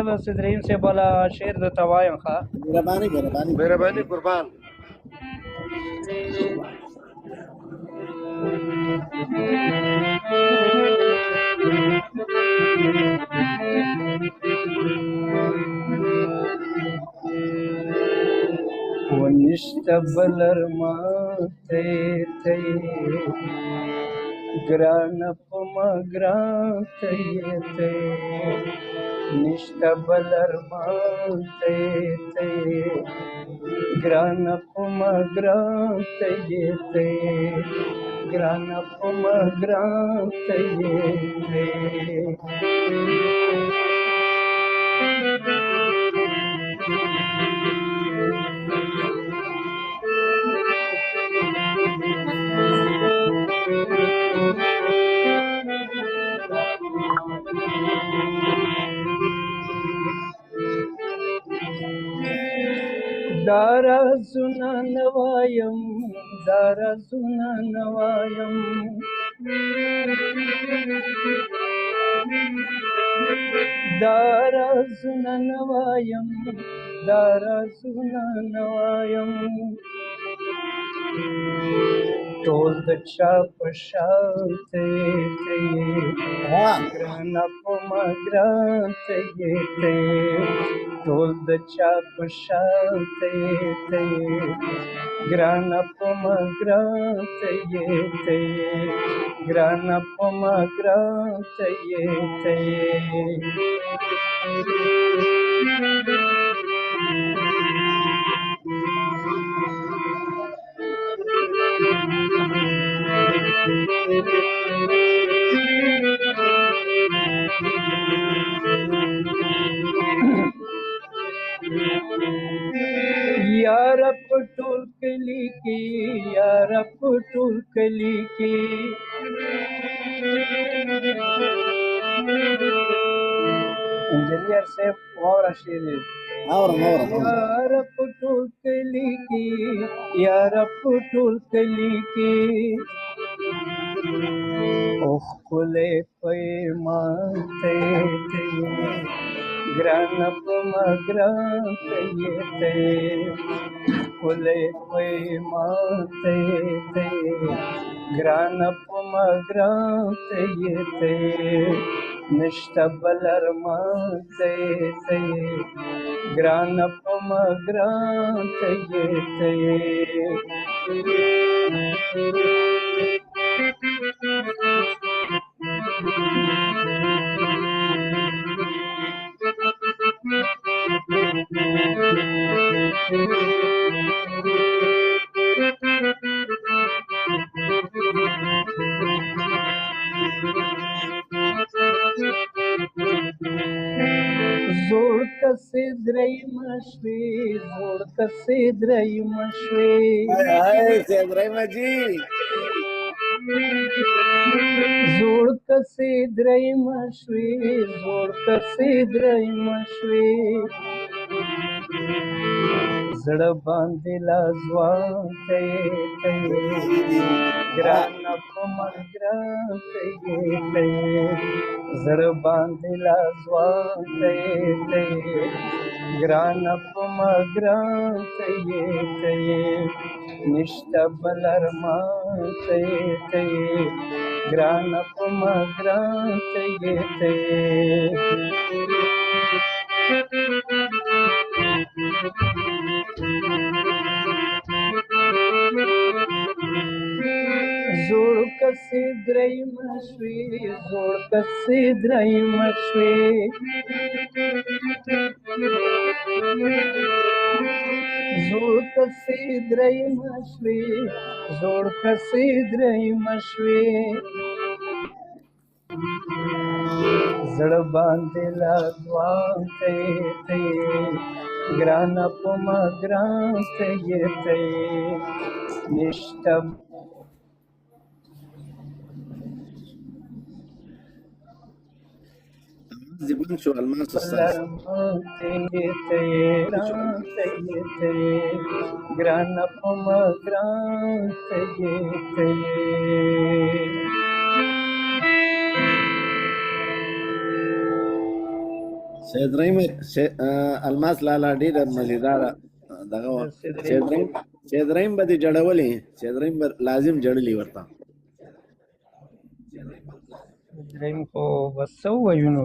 بس دریم سے بلا شعر د توایم ښه مهرباني قربان. ونشته بلر ما ته ګرانه په ما ګران ته نشته بلر ما ته ګرانه په ما ګران ته ګرانه په ما ګران ته دارازونه نوایم دارازونه نوایم دارازونه نوایم دارازونه نوایم ټول د چا په شان ته ګرانه په ما ګران ته ټول د چا په شان ته ګرانه په ما ګران ته ګرانه په ما ګران ته یاره په ټول کلي کې یاره په ټول کلي کې انجینیر صاحب واوره شعر دی یاره په ټول کلي کې یاره په ټول کلي کې او ښکلی پیمان ته ګرانه په ما ګران ته ښکلی پیمان ته ګرانه په ما ګران ته نشته بل ارمان ته ګرانه په ما ګران ته زوړ کسې درېیمه شوې زوړ کسې درېیمه شوې زوړ کسې درېیمه شوې زوړ کسې درېیمه شوې زړه باندې لا ځوان ته ګرانه په ما ګران ته زړه باندې لا ځوان ته ګرانه په ما ګران ته نشته بل ارمان ته ګرانه په ما ګران ته زوړ کسې درېیمه شوې زوړ کسې درېیمه شوې زوړ کسې درېیمه شوې زوړ کسې درېیمه شوې زړه باندې لا ځوان ته ګرانه په ما ګران ته نشته زبون شو الماس استاذ ګرانه په ما ګران ته سید رحیم الماس لالا ډېر مزیدار دغه وه. سید رحیم به دې جړولې، سید رحیم به لازم جړلې ورته. دریم خو بس څه ووایو نو